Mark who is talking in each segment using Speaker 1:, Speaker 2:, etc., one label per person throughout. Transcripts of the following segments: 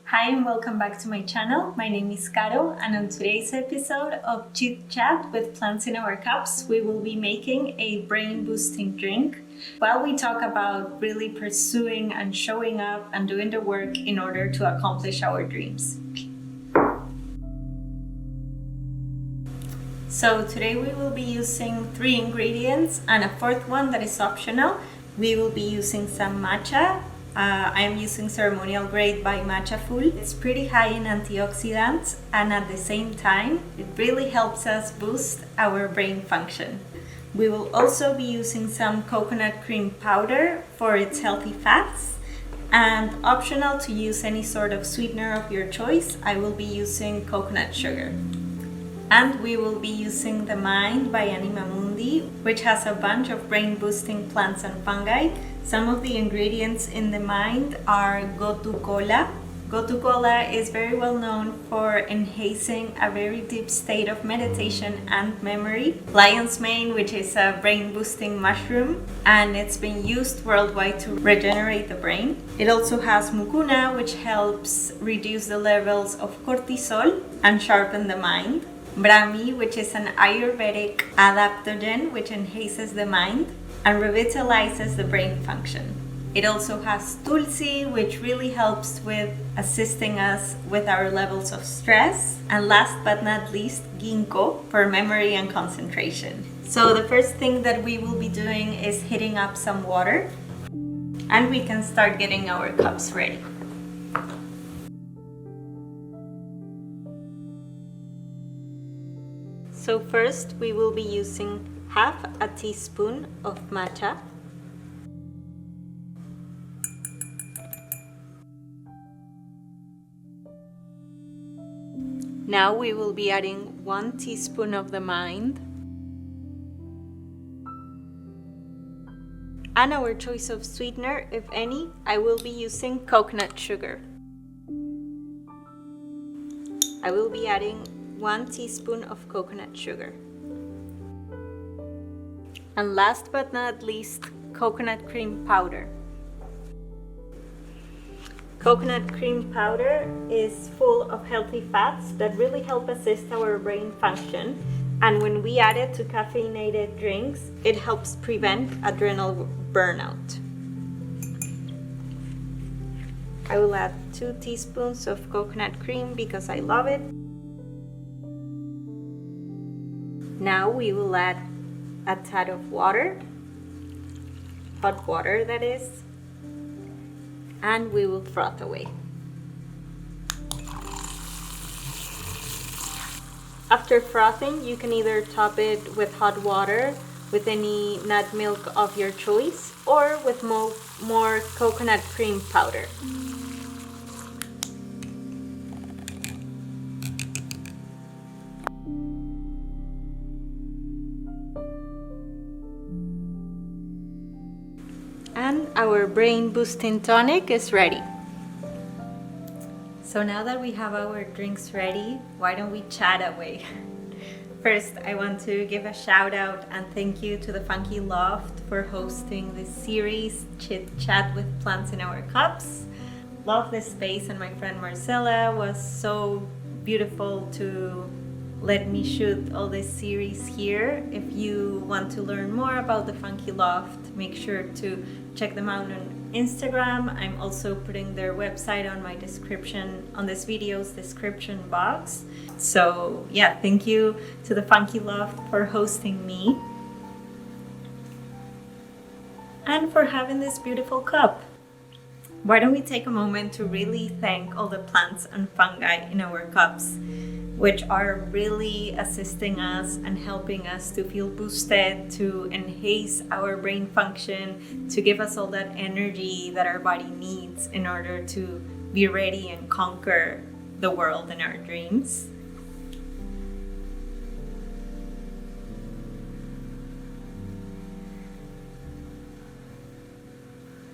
Speaker 1: Hi and welcome back to my channel. My name is Caro, and on today's episode of Chit Chat with Plants in Our Cups, we will be making a brain boosting drink while we talk about really pursuing and showing up and doing the work in order to accomplish our dreams. So today we will be using 3 ingredients and a 4th one that is optional. We will be using some matcha. I am using ceremonial grade by Matcha Full. It's pretty high in antioxidants, and at the same time it really helps us boost our brain function. We will also be using some coconut cream powder for its healthy fats, and optional to use any sort of sweetener of your choice. I will be using coconut sugar. And we will be using the Mind by Anima Mundi, which has a bunch of brain boosting plants and fungi. Some of the ingredients in the Mind are Gotu Kola. Gotu Kola is very well known for enhancing a very deep state of meditation and memory. Lion's mane, which is a brain boosting mushroom, and it's been used worldwide to regenerate the brain. It also has Mucuna, which helps reduce the levels of cortisol and sharpen the mind. Brahmi, which is an Ayurvedic adaptogen which enhances the mind and revitalizes the brain function. It also has Tulsi, which really helps with assisting us with our levels of stress. And last but not least, Ginkgo for memory and concentration. So the first thing that we will be doing is heating up some water, and we can start getting our cups ready. So first we will be using half a teaspoon of matcha. Now we will be adding 1 teaspoon of the Mind. And our choice of sweetener, if any, I will be using coconut sugar. I will be adding 1 teaspoon of coconut sugar. And last but not least, coconut cream powder. Coconut cream powder is full of healthy fats that really help assist our brain function, and when we add it to caffeinated drinks, it helps prevent adrenal burnout. I will add 2 teaspoons of coconut cream because I love it. Now we will add a tad of water, hot water that is, and we will froth away. After frothing, you can either top it with hot water, with any nut milk of your choice, or with more coconut cream powder. And our brain boosting tonic is ready. So now that we have our drinks ready, why don't we chat away? First, I want to give a shout out and thank you to the Funky Loft for hosting this series, Chit Chat with Plants in Our Cups. Love this space, and my friend Marcella was so beautiful to let me shoot all this series here. If you want to learn more about the Funky Loft, make sure to check them out on Instagram. I'm also putting their website on my description, on this video's description box. So yeah, thank you to the Funky Loft for hosting me and for having this beautiful cup. Why don't we take a moment to really thank all the plants and fungi in our cups, which are really assisting us and helping us to feel boosted, to enhance our brain function, to give us all that energy that our body needs in order to be ready and conquer the world in our dreams.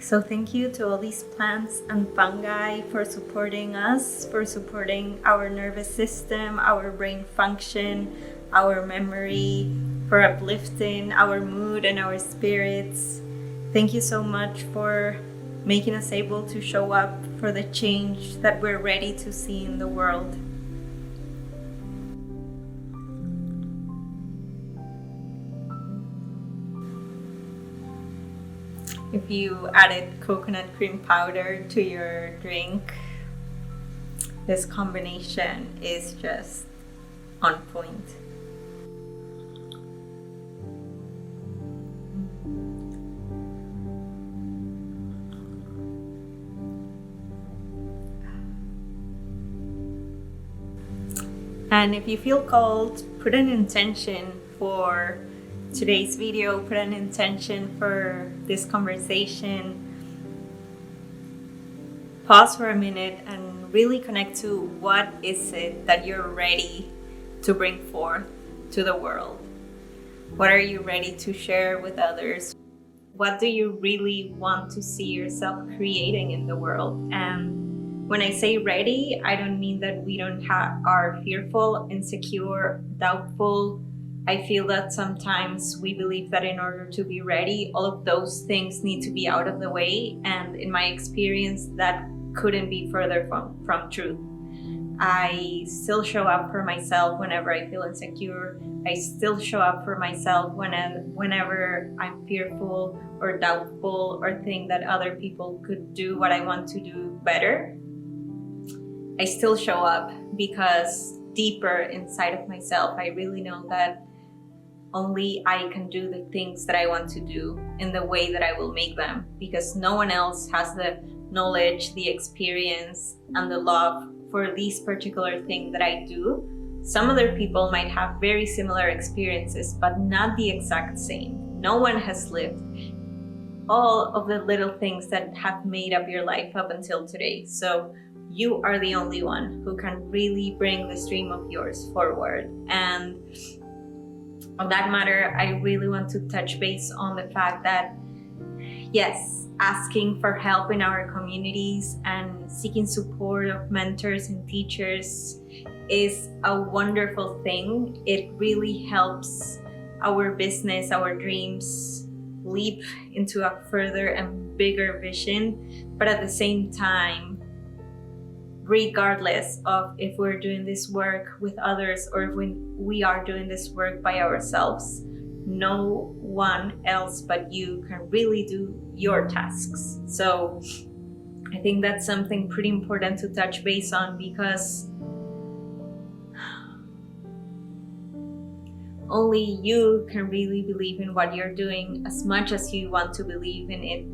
Speaker 1: So thank you to all these plants and fungi for supporting us, for supporting our nervous system, our brain function, our memory, for uplifting our mood and our spirits. Thank you so much for making us able to show up for the change that we're ready to see in the world. If you added coconut cream powder to your drink, this combination is just on point. And if you feel called, put an intention for today's video, put an intention for this conversation. Pause for a minute and really connect to what is it that you're ready to bring forth to the world. What are you ready to share with others? What do you really want to see yourself creating in the world? And when I say ready, I don't mean that we are fearful, insecure, doubtful. I feel that sometimes we believe that in order to be ready, all of those things need to be out of the way. And in my experience, that couldn't be further from truth. I still show up for myself whenever I feel insecure. I still show up for myself whenever I'm fearful or doubtful or think that other people could do what I want to do better. I still show up because deeper inside of myself, I really know that only I can do the things that I want to do in the way that I will make them, because no one else has the knowledge, the experience, and the love for this particular thing that I do. Some other people might have very similar experiences, but not the exact same. No one has lived all of the little things that have made up your life up until today. So you are the only one who can really bring this dream of yours forward. And on that matter, I really want to touch base on the fact that, yes, asking for help in our communities and seeking support of mentors and teachers is a wonderful thing. It really helps our business, our dreams leap into a further and bigger vision. But at the same time, regardless of if we're doing this work with others or if we are doing this work by ourselves, no one else but you can really do your tasks. So I think that's something pretty important to touch base on, because only you can really believe in what you're doing as much as you want to believe in it.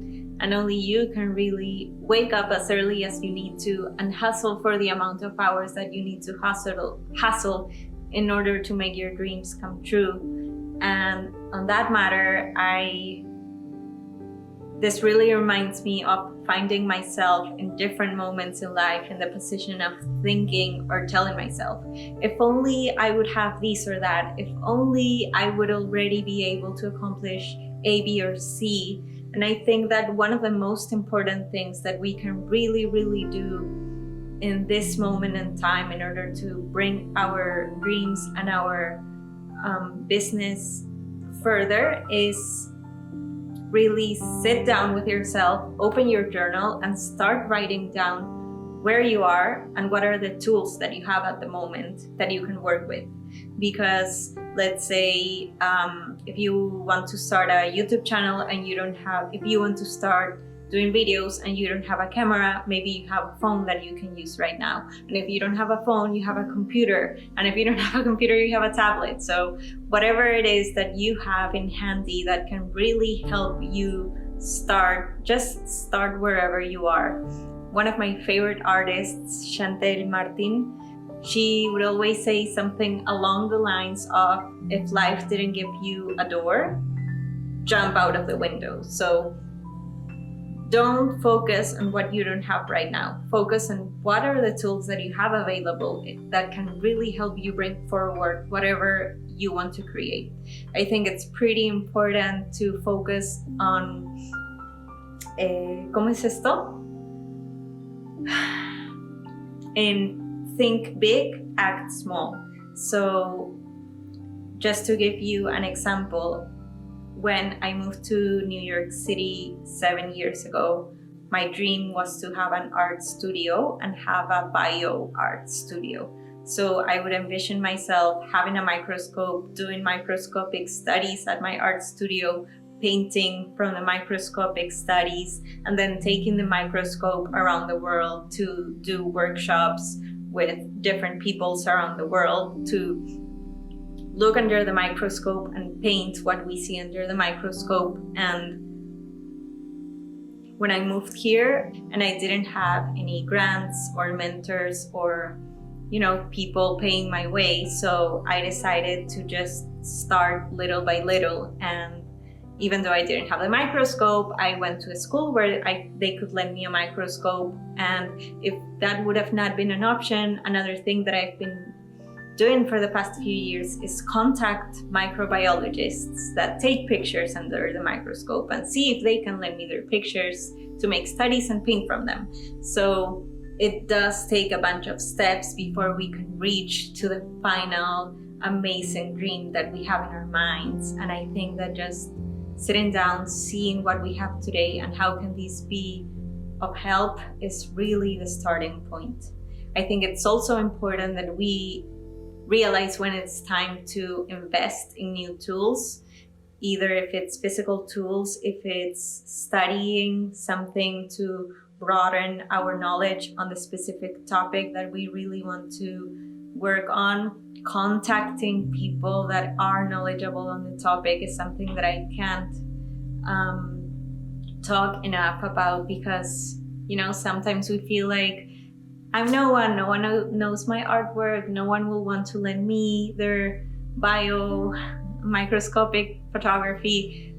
Speaker 1: And only you can really wake up as early as you need to and hustle for the amount of hours that you need to hustle in order to make your dreams come true. And on that matter, this really reminds me of finding myself in different moments in life in the position of thinking or telling myself, if only I would have this or that, if only I would already be able to accomplish A, B, or C. And I think that one of the most important things that we can really, really do in this moment in time in order to bring our dreams and our business further is really sit down with yourself, open your journal, and start writing down where you are and what are the tools that you have at the moment that you can work with. Because let's say if you want to start a YouTube channel and if you want to start doing videos and you don't have a camera, maybe you have a phone that you can use right now. And if you don't have a phone, you have a computer. And if you don't have a computer, you have a tablet. So whatever it is that you have in handy that can really help you just start wherever you are. One of my favorite artists, Chantel Martin, she would always say something along the lines of, if life didn't give you a door, jump out of the window. So don't focus on what you don't have right now. Focus on what are the tools that you have available that can really help you bring forward whatever you want to create. I think it's pretty important to focus on, ¿cómo es esto? And think big, act small. So just to give you an example, when I moved to New York City 7 years ago, my dream was to have an art studio and have a bio art studio. So I would envision myself having a microscope, doing microscopic studies at my art studio, painting from the microscopic studies, and then taking the microscope around the world to do workshops with different peoples around the world to look under the microscope and paint what we see under the microscope. And when I moved here and I didn't have any grants or mentors or people paying my way, so I decided to just start little by little. And even though I didn't have the microscope, I went to a school where they could lend me a microscope. And if that would have not been an option, another thing that I've been doing for the past few years is contact microbiologists that take pictures under the microscope and see if they can lend me their pictures to make studies and paint from them. So it does take a bunch of steps before we can reach to the final amazing dream that we have in our minds. And I think that just sitting down, seeing what we have today and how can this be of help is really the starting point. I think it's also important that we realize when it's time to invest in new tools, either if it's physical tools, if it's studying something to broaden our knowledge on the specific topic that we really want to work on. Contacting people that are knowledgeable on the topic is something that I can't talk enough about, because sometimes we feel like I'm no one knows my artwork, no one will want to lend me their microscopic photography.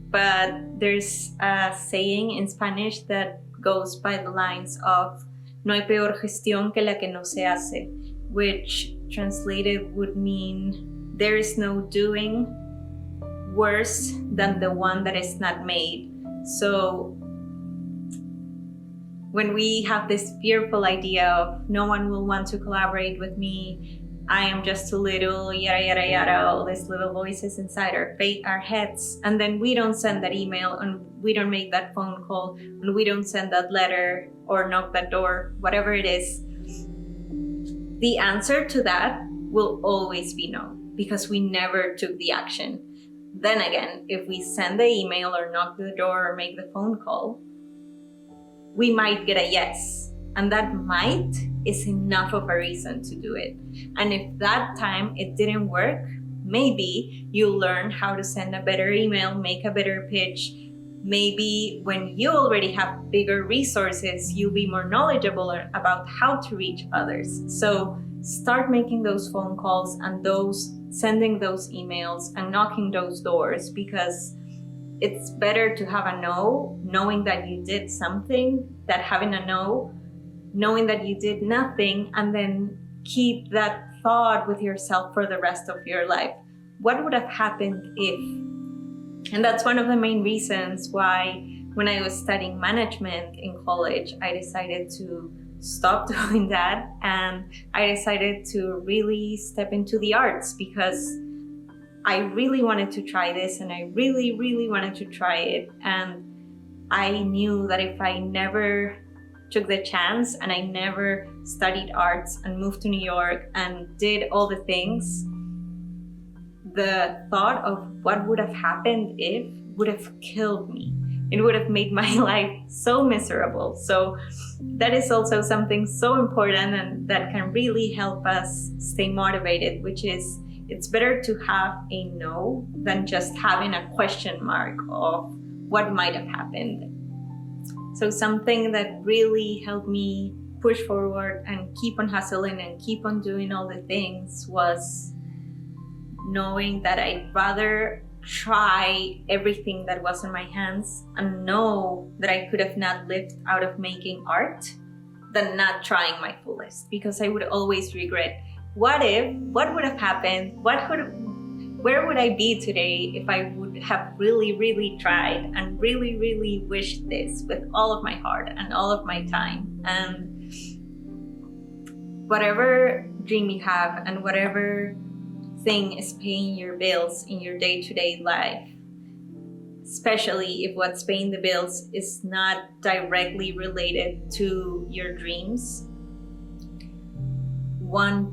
Speaker 1: But there's a saying in Spanish that goes by the lines of "No hay peor gestión que la que no se hace," which translated would mean there is no doing worse than the one that is not made. So when we have this fearful idea of no one will want to collaborate with me, I am just too little, yada, yada, yada, all these little voices inside our heads. And then we don't send that email and we don't make that phone call and we don't send that letter or knock that door, whatever it is. The answer to that will always be no, because we never took the action. Then again, if we send the email or knock the door or make the phone call, we might get a yes. And that might is enough of a reason to do it. And if that time it didn't work, maybe you learn how to send a better email, make a better pitch. Maybe when you already have bigger resources, you'll be more knowledgeable about how to reach others. So start making those phone calls and sending those emails and knocking those doors, because it's better to have a no, knowing that you did something, than having a no, knowing that you did nothing, and then keep that thought with yourself for the rest of your life. What would have happened if? And that's one of the main reasons why when I was studying management in college, I decided to stop doing that and I decided to really step into the arts, because I really wanted to try this and I really, really wanted to try it. And I knew that if I never took the chance and I never studied arts and moved to New York and did all the things, the thought of what would have happened if would have killed me. It would have made my life so miserable. So that is also something so important and that can really help us stay motivated, which is it's better to have a no than just having a question mark of what might have happened. So something that really helped me push forward and keep on hustling and keep on doing all the things was knowing that I'd rather try everything that was in my hands and know that I could have not lived out of making art than not trying my fullest, because I would always regret. What would have happened? Where would I be today if I would have really, really tried and really, really wished this with all of my heart and all of my time? And whatever dream you have and whatever thing is paying your bills in your day-to-day life, especially if what's paying the bills is not directly related to your dreams. One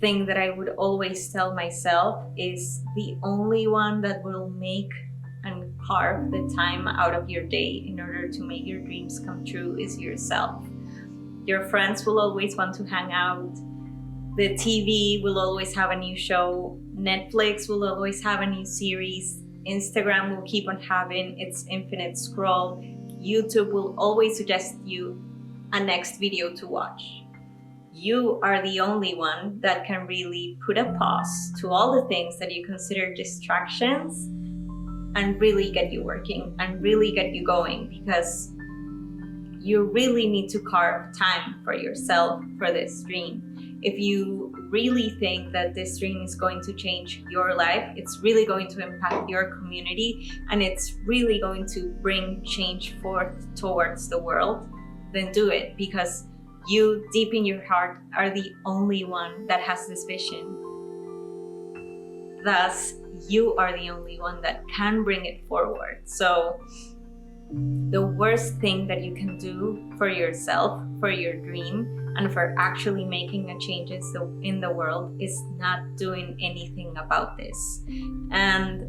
Speaker 1: thing that I would always tell myself is the only one that will make and carve the time out of your day in order to make your dreams come true is yourself. Your friends will always want to hang out. The TV will always have a new show. Netflix will always have a new series. Instagram will keep on having its infinite scroll. YouTube will always suggest you a next video to watch. You are the only one that can really put a pause to all the things that you consider distractions and really get you working and really get you going, because you really need to carve time for yourself for this dream. If you really think that this dream is going to change your life, it's really going to impact your community, and it's really going to bring change forth towards the world, then do it, because you deep in your heart are the only one that has this vision. Thus, you are the only one that can bring it forward. So the worst thing that you can do for yourself, for your dream, and for actually making a changes in the world is not doing anything about this. And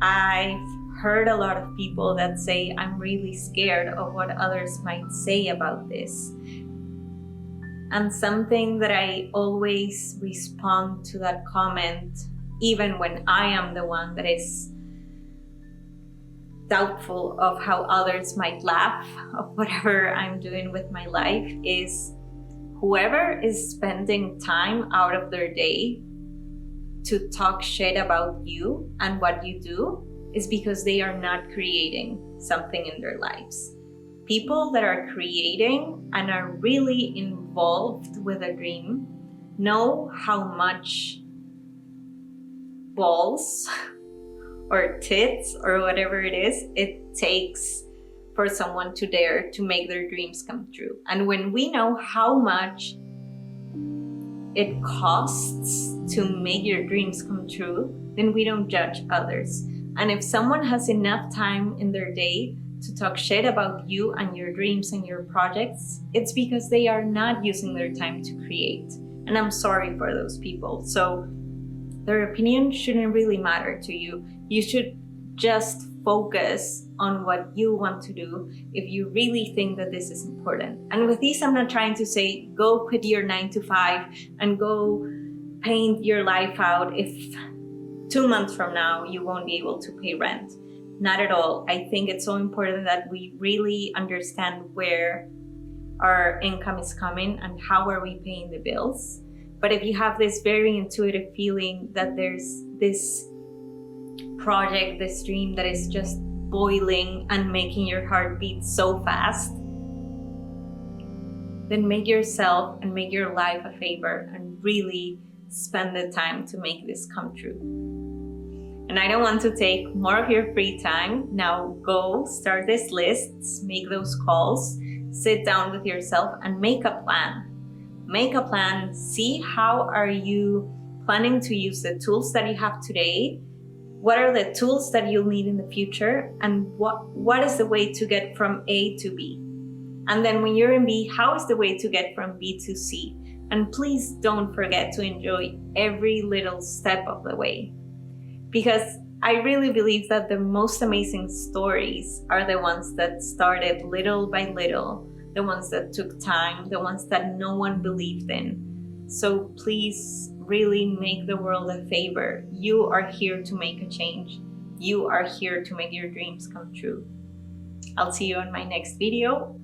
Speaker 1: I've heard a lot of people that say, I'm really scared of what others might say about this. And something that I always respond to that comment, even when I am the one that is doubtful of how others might laugh of whatever I'm doing with my life, is whoever is spending time out of their day to talk shit about you and what you do is because they are not creating something in their lives. People that are creating and are really involved with a dream know how much balls or tits or whatever it is it takes for someone to dare to make their dreams come true. And when we know how much it costs to make your dreams come true, then we don't judge others. And if someone has enough time in their day to talk shit about you and your dreams and your projects, it's because they are not using their time to create. And I'm sorry for those people. So their opinion shouldn't really matter to you. You should just focus on what you want to do if you really think that this is important. And with this, I'm not trying to say go quit your 9-to-5 and go paint your life out if 2 months from now you won't be able to pay rent. Not at all. I think it's so important that we really understand where our income is coming and how are we paying the bills. But if you have this very intuitive feeling that there's this project, this dream that is just boiling and making your heart beat so fast, then make yourself and make your life a favor and really spend the time to make this come true. And I don't want to take more of your free time. Now go start these lists, make those calls, sit down with yourself and make a plan. Make a plan, see how are you planning to use the tools that you have today, what are the tools that you'll need in the future, and what is the way to get from A to B. And then when you're in B, how is the way to get from B to C? And please don't forget to enjoy every little step of the way. Because I really believe that the most amazing stories are the ones that started little by little, the ones that took time, the ones that no one believed in. So please really make the world a favor. You are here to make a change. You are here to make your dreams come true. I'll see you on my next video.